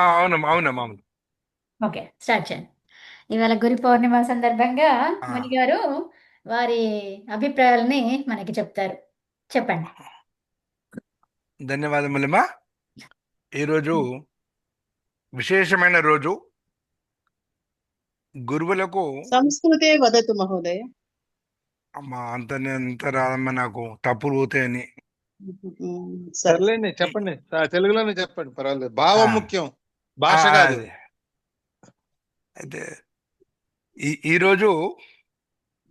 అవునమ్మా, అవునమ్మా, అవును. ఓకే, స్టార్ట్ చేయండి. ఇవాళ గురు పౌర్ణిమ సందర్భంగా ఆ, ముని గారు వారి అభిప్రాయాలని మనకి చెప్తారు. చెప్పండి. ధన్యవాదములమ్మా. ఈరోజు విశేషమైన రోజు. గురువులకు సంస్కృతే వదతు మహోదయ. అమ్మా అంత రాదమ్మా, నాకు తప్పులు పోతాయని. సరే. సర్లేండి, చెప్పండి. తెలుగులోనే చెప్పండి, పర్వాలేదు. ఆ, భావం ముఖ్యం, భాష కాదు. అదే. అయితే ఈరోజు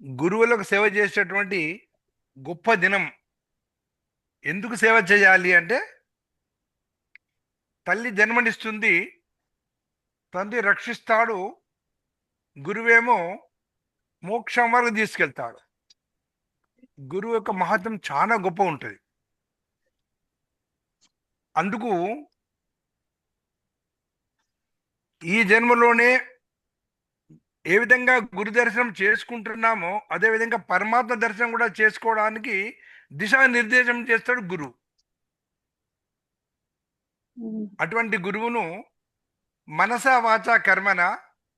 గురువులకు సేవ చేసేటటువంటి గొప్ప దినం. ఎందుకు సేవ చేయాలి అంటే, తల్లి జన్మనిస్తుంది, తండ్రి రక్షిస్తాడు, గురువేమో మోక్షం వరకు తీసుకెళ్తాడు. గురువు యొక్క మహత్వం చాలా గొప్ప ఉంటుంది. అందుకు ఈ జన్మలోనే ఏ విధంగా గురు దర్శనం చేసుకుంటున్నామో అదే విధంగా పరమాత్మ దర్శనం కూడా చేసుకోవడానికి దిశానిర్దేశం చేస్తాడు గురువు. అటువంటి గురువును మనస వాచ కర్మన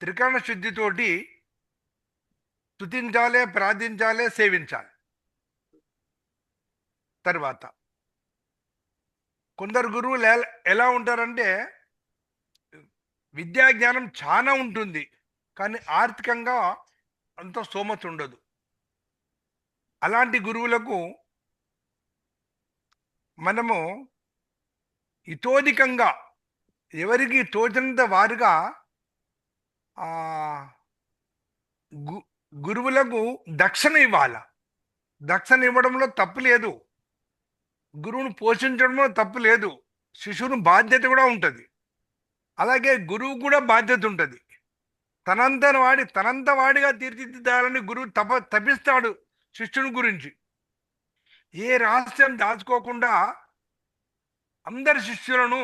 త్రికరణ శుద్ధితోటి స్తుతించాలి, ప్రార్థించాలి, సేవించాలి. తర్వాత కొందరు గురువులు ఎలా ఉంటారంటే, విద్యా జ్ఞానం చాలా ఉంటుంది కానీ ఆర్థికంగా అంత స్తోమత ఉండదు. అలాంటి గురువులకు మనము ఇతోధికంగా ఎవరికి తోచినంత వారుగా ఆ గు గురువులకు దక్షిణ ఇవ్వాలి. దక్షిణ ఇవ్వడంలో తప్పు లేదు, గురువును పోషించడంలో తప్పు లేదు, శిష్యుని బాధ్యత కూడా ఉంటుంది. అలాగే గురువు కూడా బాధ్యత ఉంటుంది. తనంత వాడిగా తీర్చిదిద్దాలని గురువు తపిస్తాడు శిష్యుని గురించి. ఏ రహస్యం దాచుకోకుండా అందరి శిష్యులను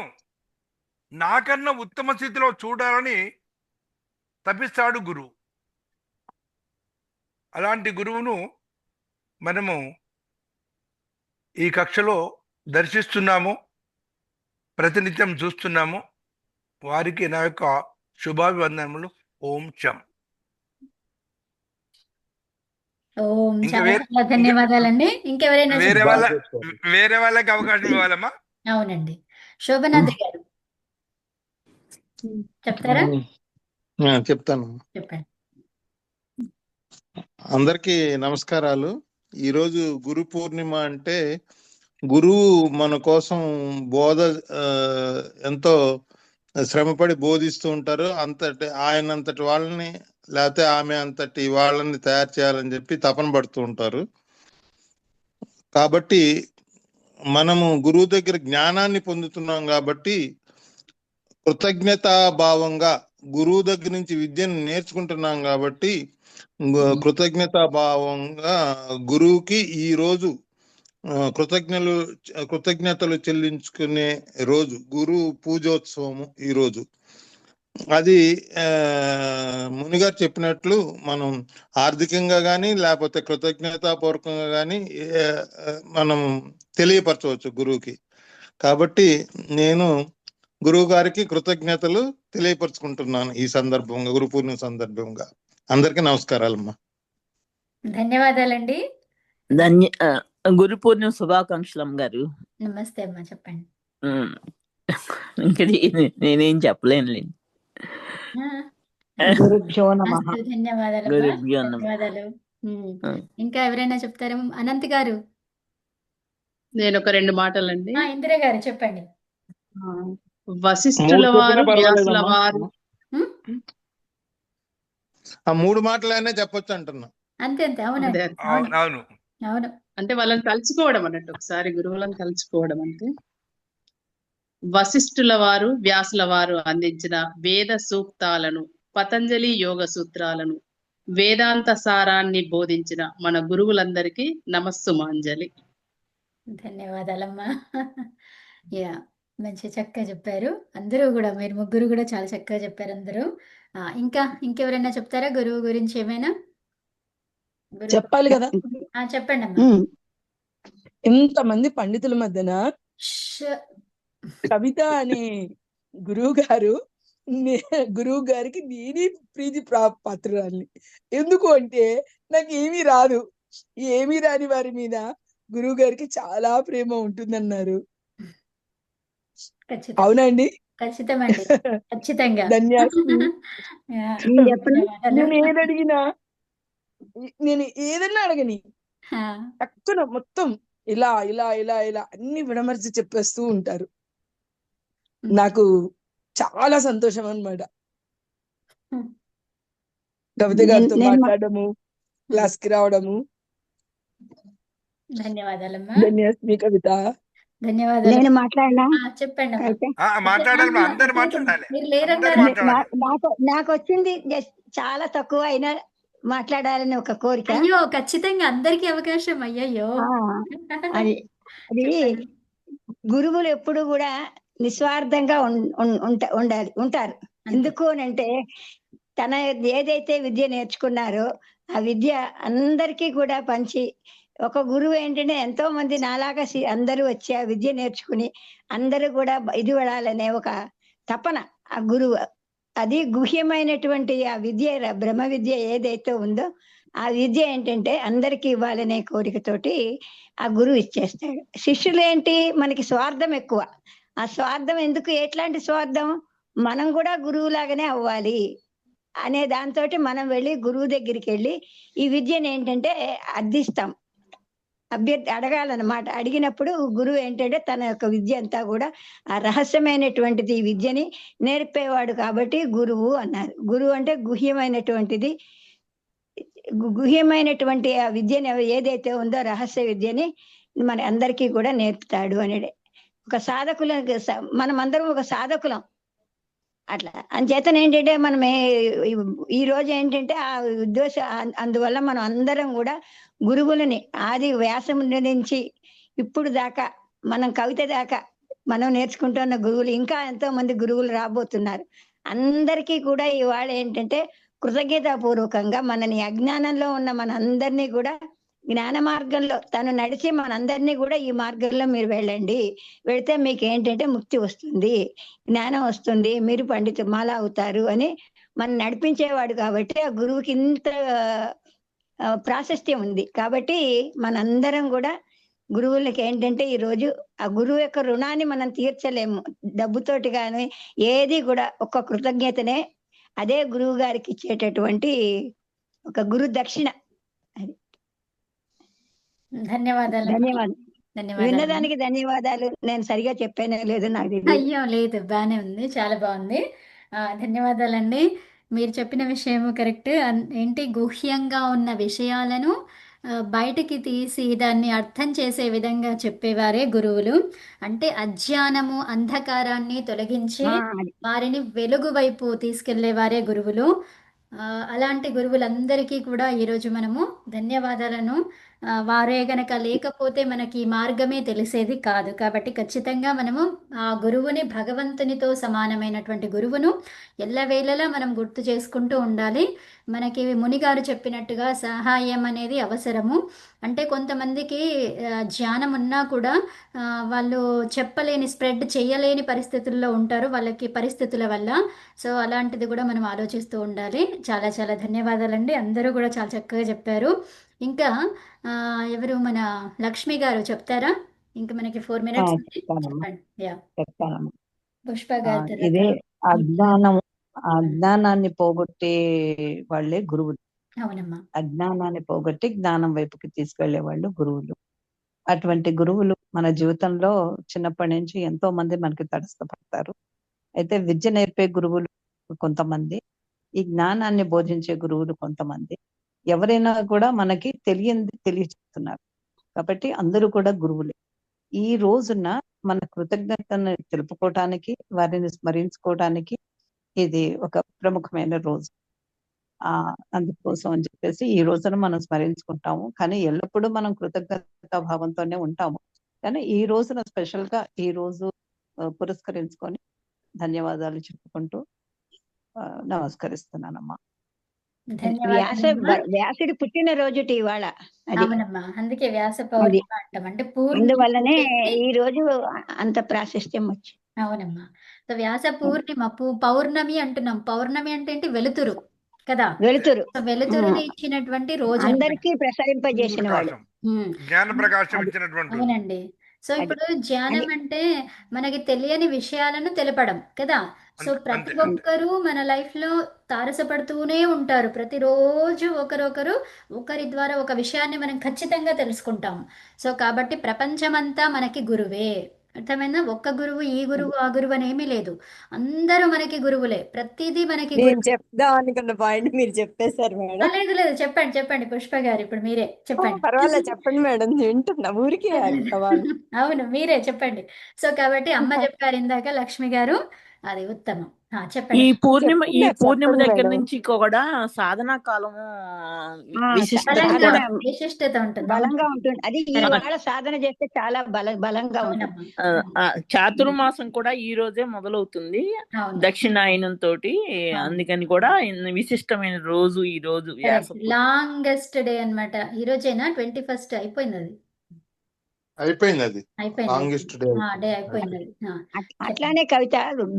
నాకన్నా ఉత్తమ స్థితిలో చూడాలని తపిస్తాడు గురువు. అలాంటి గురువును మనము ఈ కక్షలో దర్శిస్తున్నాము, ప్రతినిత్యం చూస్తున్నాము. వారికి నా యొక్క శుభాభివందనములు. ఓం శం. ఓం, ఇంకా చాలా వేరే చాలా ఇంకా ధన్యవాదాలండి. ఇంకెవరైనా వేరే చెప్తారా? వాళ్ళ వేరే వాళ్ళకి అవకాశం ఇవ్వాలమ్మా. అవునండి, శోభనాద్రి గారు చెప్తారా? చెప్తాను. చెప్పండి. అందరికీ నమస్కారాలు. ఈరోజు గురు పూర్ణిమ అంటే గురువు మన కోసం బోధ ఆ, ఎంతో శ్రమపడి బోధిస్తూ ఉంటారు. ఆయనంతటి వాళ్ళని లేకపోతే ఆమె అంతటి వాళ్ళని తయారు చేయాలని చెప్పి తపన పడుతూ ఉంటారు. కాబట్టి మనము గురువు దగ్గర జ్ఞానాన్ని పొందుతున్నాం కాబట్టి కృతజ్ఞతాభావంగా గురువు దగ్గర నుంచి విద్యను నేర్చుకుంటున్నాం కాబట్టి కృతజ్ఞతాభావంగా గురువుకి ఈ రోజు కృతజ్ఞతలు చెల్లించుకునే రోజు గురు పూజోత్సవము ఈ రోజు. అది మునిగారు చెప్పినట్లు మనం ఆర్థికంగా కానీ లేకపోతే కృతజ్ఞతాపూర్వకంగా కానీ మనం తెలియపరచవచ్చు గురువుకి. కాబట్టి నేను గురువు గారికి కృతజ్ఞతలు తెలియపరుచుకుంటున్నాను ఈ సందర్భంగా, గురు పూర్ణిమ సందర్భంగా. అందరికీ నమస్కారాలమ్మా. ధన్యవాదాలండి. గురు పూర్ణిమ శుభాకాంక్షలు గారు. నమస్తే అమ్మా, చెప్పండి. ఇంకా నేనేం చెప్పలేనులేండి. గురుభ్యో నమః. ధన్యవాదాలమ్మా, గురుభ్యో నమః. ధన్యవాదాలు. ఇంకా ఎవరైనా చెప్తారా? అనంత్ గారు. నేను ఒక 2 మాటలండి. ఇందిర గారు చెప్పండి. వశిష్ఠుల వారు, వ్యాసుల వారు. ఆ 3 మాటలైనా చెప్పొచ్చు అంటున్నా. అంతే అంతే, అవునండి. అవును. అవును. అంటే వాళ్ళని తలుచుకోవడం అన్నట్టు, ఒకసారి గురువులను తలుచుకోవడం అంటే, వశిష్ఠుల వారు, వ్యాసుల వారు అందించిన వేద సూక్తాలను, పతంజలి యోగ సూత్రాలను, వేదాంత సారాన్ని బోధించిన మన గురువులందరికీ నమస్సుమాంజలి. ధన్యవాదాలమ్మా. యా, మంచి చక్కగా చెప్పారు అందరూ కూడా. మీరు ముగ్గురు కూడా చాలా చక్కగా చెప్పారు అందరూ. ఇంకెవరైనా చెప్తారా గురువు గురించి ఏమైనా? చెప్పాలి కదా. చెప్పండి అమ్మా. ఇంతమంది పండితుల మధ్యన కవిత అనే గురువు గారు గురువు గారికి నేనే ప్రీతి పాత్రురాల్ని. ఎందుకు అంటే నాకు ఏమీ రాదు. ఏమీ రాని వారి మీద గురువు గారికి చాలా ప్రేమ ఉంటుందన్నారు. ఖచ్చితంగా అవునండి. ఖచ్చితమండి ఖచ్చితంగా ధన్యాస్తి. యా, చెప్పండి. ధన్యవాదాలు. నేను ఏదన్నా అడగని ఆ, టక్కున మొత్తం ఇలా ఇలా ఇలా ఇలా అన్ని విడమర్చి చెప్పేస్తూ ఉంటారు. నాకు చాలా సంతోషం అన్నమాట. కవిత గారితో మాట్లాడము, క్లాస్ కి రావడము. ధన్యవాదాలమ్మా. ధన్యవాదాలు కవిత. ధన్యవాదాలు. నేను మాట్లాడినా చెప్పండి అమ్మా. అయితే మాట్లాడాలి, ఆహా, అందరు అసలు మాట్లాడాలి, మీరు అందరు లేరన్నారు. మాట్లాడాలి. నాకు వచ్చింది just చాలా తక్కువ అయినా మాట్లాడాలని ఒక కోరిక. అయ్యో ఖచ్చితంగా అందరికీ అవకాశం. అయ్యయ్యో ఆ, అది అది చెప్పండి. గురువులు ఎప్పుడు కూడా నిస్వార్థంగా ఉంటారు. అంతే. ఎందుకు అనంటే తన ఏదైతే విద్య నేర్చుకున్నారో ఆ విద్య అందరికీ కూడా పంచి, ఒక గురువు ఏంటంటే ఎంతో మంది నాలాగా అందరూ వచ్చి ఆ విద్య నేర్చుకుని అందరూ కూడా ఇది పడాలనే ఒక తపన ఆ గురువు. అది గుహ్యమైనటువంటి ఆ విద్య, బ్రహ్మ విద్య ఏదైతే ఉందో ఆ విద్య ఏంటంటే అందరికీ ఇవ్వాలనే కోరికతోటి ఆ గురువు ఇచ్చేస్తాడు. శిష్యులు ఏంటి, మనకి స్వార్థం ఎక్కువ. ఆ స్వార్థం ఎందుకు, ఎట్లాంటి స్వార్థం, మనం కూడా గురువు లాగానే అవ్వాలి అనే దాంతో మనం వెళ్ళి గురువు దగ్గరికి వెళ్ళి ఈ విద్యను ఏంటంటే అర్థిస్తాం, అడగాలన్నమాట. అడిగినప్పుడు గురువు ఏంటంటే తన యొక్క విద్య అంతా కూడా ఆ రహస్యమైనటువంటిది ఈ విద్యని నేర్పేవాడు కాబట్టి గురువు అన్నారు. గురువు అంటే గుహ్యమైనటువంటిది, గుహ్యమైనటువంటి ఆ విద్యని ఏదైతే ఉందో రహస్య విద్యని మన అందరికీ కూడా నేర్పుతాడు అనేది. ఒక సాధకుల మనం అందరం ఒక సాధకులం. అట్లా అంచేతన ఏంటంటే మనం ఈ రోజు ఏంటంటే ఆ ఉద్దేశం, అందువల్ల మనం అందరం కూడా గురువులని ఆది వ్యాసం నుంచి ఇప్పుడు దాకా మనం కవిత దాకా మనం నేర్చుకుంటున్న గురువులు ఇంకా ఎంతో మంది గురువులు రాబోతున్నారు. అందరికీ కూడా ఇవాళ ఏంటంటే కృతజ్ఞతాపూర్వకంగా మనని అజ్ఞానంలో ఉన్న మన అందరినీ కూడా జ్ఞాన మార్గంలో తను నడిచి మనందరినీ కూడా ఈ మార్గంలో మీరు వెళ్ళండి, వెళితే మీకు ఏంటంటే ముక్తి వస్తుంది, జ్ఞానం వస్తుంది, మీరు పండితుమాల అవుతారు అని మనం నడిపించేవాడు. కాబట్టి ఆ గురువుకి ఇంత ప్రాశస్త్యం ఉంది. కాబట్టి మనందరం కూడా గురువులకి ఏంటంటే ఈ రోజు ఆ గురువు యొక్క రుణాన్ని మనం తీర్చలేము డబ్బుతోటి కానీ ఏది కూడా. ఒక్క కృతజ్ఞతనే అదే గురువు గారికి ఇచ్చేటటువంటి ఒక గురు దక్షిణ. అది. ధన్యవాదాలు. ధన్యవాదాలు. ధన్యవాదాలు. విన్నదానికి ధన్యవాదాలు. నేను సరిగా చెప్పానో లేదో నాకు తెలియదు. అయ్యో లేదు, బాగానే ఉంది, చాలా బాగుంది. ధన్యవాదాలండి. మీరు చెప్పిన విషయం కరెక్ట్. ఏంటి, గుహ్యంగా ఉన్న విషయాలను బయటికి తీసి దాన్ని అర్థం చేసే విధంగా చెప్పేవారే గురువులు. అంటే అజ్ఞానము, అంధకారాన్ని తొలగించి అది. వారిని వెలుగు వైపు తీసుకెళ్లేవారే గురువులు. అలాంటి గురువులందరికీ కూడా ఈరోజు మనము ధన్యవాదాలను, వారే గనక లేకపోతే మనకి ఈ మార్గమే తెలిసేది కాదు. కాబట్టి ఖచ్చితంగా మనము ఆ గురువుని భగవంతునితో సమానమైనటువంటి గురువును ఎల్లవేళలా మనం గుర్తు చేసుకుంటూ ఉండాలి. మనకి మునిగారు చెప్పినట్టుగా సహాయం అనేది అవసరము. అంటే కొంతమందికి జ్ఞానం ఉన్నా కూడా వాళ్ళు చెప్పలేని, స్ప్రెడ్ చేయలేని పరిస్థితుల్లో ఉంటారు వాళ్ళకి పరిస్థితుల వల్ల. సో అలాంటిది కూడా మనం ఆలోచిస్తూ ఉండాలి. చాలా చాలా ధన్యవాదాలండి. అందరూ కూడా చాలా చక్కగా చెప్పారు. ఇంకా ఎవరు, మన లక్ష్మి గారు చెప్తారా? ఇంకా మనకి 4 minutes ఉంది. చెప్పండి. యా, చెప్తానమ్మా. పుష్ప గారి తర్వాత. ఇదే అజ్ఞానాన్ని పోగొట్టే వాళ్ళే గురువులు. అవునమ్మా. అజ్ఞానాన్ని పోగొట్టి జ్ఞానం వైపుకి తీసుకెళ్లే వాళ్ళు గురువులు. అటువంటి గురువులు మన జీవితంలో చిన్నప్పటి నుంచి ఎంతో మంది మనకి తటస్థపడతారు. అయితే విద్య నేర్పే గురువులు కొంతమంది, ఈ జ్ఞానాన్ని బోధించే గురువులు కొంతమంది. ఎవరైనా కూడా మనకి తెలియజేస్తున్నారు. కాబట్టి అందరూ కూడా గురువులే. ఈ రోజున మన కృతజ్ఞతను తెలుపుకోవటానికి, వారిని స్మరించుకోవటానికి ఇది ఒక ప్రముఖమైన రోజు. అందుకోసం అని చెప్పేసి ఈ రోజున మనం స్మరించుకుంటాము. కానీ ఎల్లప్పుడూ మనం కృతజ్ఞతా భావంతోనే ఉంటాము. కానీ ఈ రోజున స్పెషల్ గా ఈ రోజు పురస్కరించుకొని ధన్యవాదాలు చెప్పుకుంటూ నమస్కరిస్తున్నానమ్మా. వ్యాసుడి పుట్టిన రోజుటి ఇవాళ. అది. అవునమ్మా, అందుకే వ్యాస పౌర్ణిమ అంటాం. అంటే పూర్ణిమ అందువల్లనే ఈ రోజు అంత ప్రాశస్త్యం వచ్చింది. అవునమ్మా. సో వ్యాస పూర్ణిమ పౌర్ణమి అంటున్నాం. పౌర్ణమి అంటే ఏంటి? వెలుతురు కదా. వెలుతురు సో వెలుతురుని ఇచ్చినటువంటి రోజు అన్నమాట. అందరికీ ప్రసరింపజేసిన వాడు. ప్రకాశం, జ్ఞాన ప్రకాశం అది ఇచ్చినటువంటి రోజు. అవునండి. సో అది ఇప్పుడు ధ్యానం అది అంటే మనకి తెలియని విషయాలను తెలపడం కదా. సో అంతే ప్రతి అంతే అంతే. ఒక్కరూ మన లైఫ్లో తారసపడుతూనే ఉంటారు. ప్రతిరోజు ఒకరొకరు ఒకరి ద్వారా ఒక విషయాన్ని మనం ఖచ్చితంగా తెలుసుకుంటాం. సో కాబట్టి ప్రపంచమంతా మనకి గురువే. అర్థమైందా? ఒక్క గురువు, ఈ గురువు, ఆ గురువు అని ఏమీ లేదు. అందరూ మనకి గురువులే. ప్రతిదీ మనకి నేను గురువు. చెప్దాం అనుకున్న పాయింట్ మీరు చెప్పేశారు మేడం. లేదు లేదు, చెప్పండి చెప్పండి పుష్ప గారు, ఇప్పుడు మీరే చెప్పండి. పర్వాలేదు చెప్పండి మేడం, వింటున్నా ఊరికే వాళ్ళు. అవును, మీరే చెప్పండి. సో కాబట్టి అమ్మ చెప్పారు ఇందాక లక్ష్మి గారు, అది ఉత్తమం. ఈ చెప్పండి. పూర్ణిమ చెప్పండి దగ్గర మేడం. నుంచి కూడా సాధనా కాలము విశిష్టత బలంగా కూడా సాధన విశిష్టత ఉంటుంది. బలంగా ఉంటుంది. అది ఈ వేళ సాధన చేస్తే చాలా బలంగా ఉంటుంది. అవునమ్మా. చాతుర్మాసం కూడా ఈ రోజే మొదలవుతుంది అవును. దక్షిణాయనం తోటి. అందుకని కూడా విశిష్టమైన రోజు ఈ రోజు వ్యాస పూర్ణిమ. లాంగెస్ట్ డే అన్నమాట. ఈ రోజేనా 21st అయిపోయింది? అది అయిపోయింది, అది అయిపోయింది. లాంగెస్ట్ డే డే అయిపోయింది అది. అట్లానే కవిత,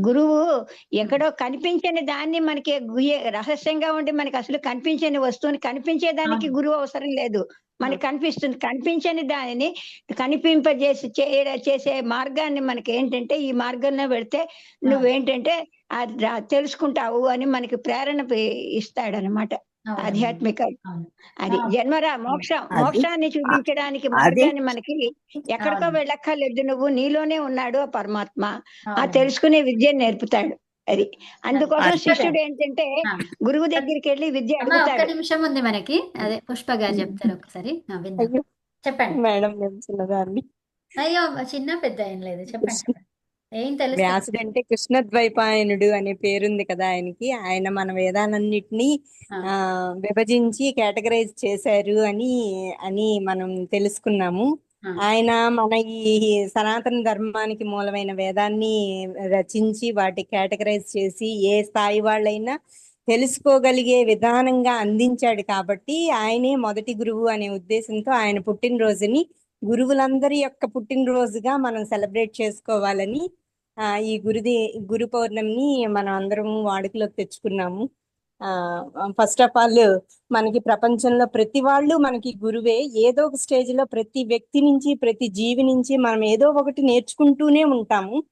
గురువు ఎక్కడో కనిపించని దాన్ని మనకి రహస్యంగా ఉండి మనకి అసలు కనిపించని వస్తువుని కనిపించేదానికి అవును. గురువు అవసరం లేదు. మనకి కనిపిస్తుంది. కనిపించని దానిని కనిపింపజేసి చేసే మార్గాన్ని మనకి ఏంటంటే, ఈ మార్గంలో పెడితే నువ్వేంటంటే తెలుసుకుంటావు అని మనకి ప్రేరణ ఇస్తాడనమాట. అవునమ్మా. ఆధ్యాత్మిక అవును. అది జన్మరా మోక్షాన్ని చూపించడానికి మార్గాన్ని మనకి ఎక్కడికో అవును. వెళ్ళక్కర్లేదు. నువ్వు నీలోనే ఉన్నాడు ఆ పరమాత్మ. ఆ అవును. తెలుసుకునే విద్యను నేర్పుతాడు. అది అందుకోసం అది- శిష్యుడు ఏంటంటే గురువు దగ్గరికి వెళ్ళి విద్య అమ్మా, ఒక్క అడుగుతాడు. నిమిషం ఉంది మనకి. అదే పుష్ప గారు చెప్తారు, ఒకసారి విందాం. అయ్యో చెప్పండి. మేడం నేను చిన్నదాన్ని. అయ్యో, చిన్న పెద్ద ఏం లేదు, చెప్పండి చెప్పండి. ఏం తెలుసు? వ్యాసుడు అంటే కృష్ణద్వైపాయనుడు అనే పేరుంది కదా ఆయనకి. ఆయన మన వేదాలన్నిటినీ ఆ. విభజించి కేటగరైజ్ చేశారు అని అని మనం తెలుసుకున్నాము. ఆ. ఆయన మన ఈ సనాతన ధర్మానికి మూలమైన వేదాన్ని రచించి వాటి కేటగరైజ్ చేసి ఏ స్థాయి వాళ్ళైనా తెలుసుకోగలిగే విధానంగా అందించాడు. కాబట్టి ఆయనే మొదటి గురువు అనే ఉద్దేశంతో ఆయన పుట్టినరోజుని గురువులందరి యొక్క పుట్టినరోజుగా మనం సెలబ్రేట్ చేసుకోవాలని ఈ గురు పౌర్ణమిని మనం అందరం వాడుకలోకి తెచ్చుకున్నాము. ఫస్ట్ ఆఫ్ ఆల్ మనకి ప్రపంచంలో ప్రతి వాళ్ళు మనకి గురువే. ఏదో ఒక స్టేజ్ లో ప్రతి వ్యక్తి నుంచి ప్రతి జీవి నుంచి మనం ఏదో ఒకటి నేర్చుకుంటూనే ఉంటాము.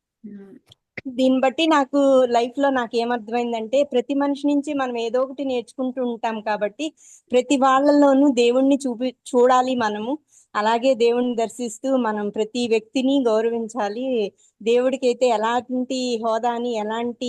దీన్ని బట్టి నాకు లైఫ్ లో నాకు ఏమర్థమైందంటే, ప్రతి మనిషి నుంచి మనం ఏదో ఒకటి నేర్చుకుంటూ ఉంటాం. కాబట్టి ప్రతి వాళ్ళలోనూ దేవుణ్ణి చూడాలి మనము. అలాగే దేవుణ్ణి దర్శిస్తూ మనం ప్రతి వ్యక్తిని గౌరవించాలి. దేవుడికి అయితే ఎలాంటి హోదాని ఎలాంటి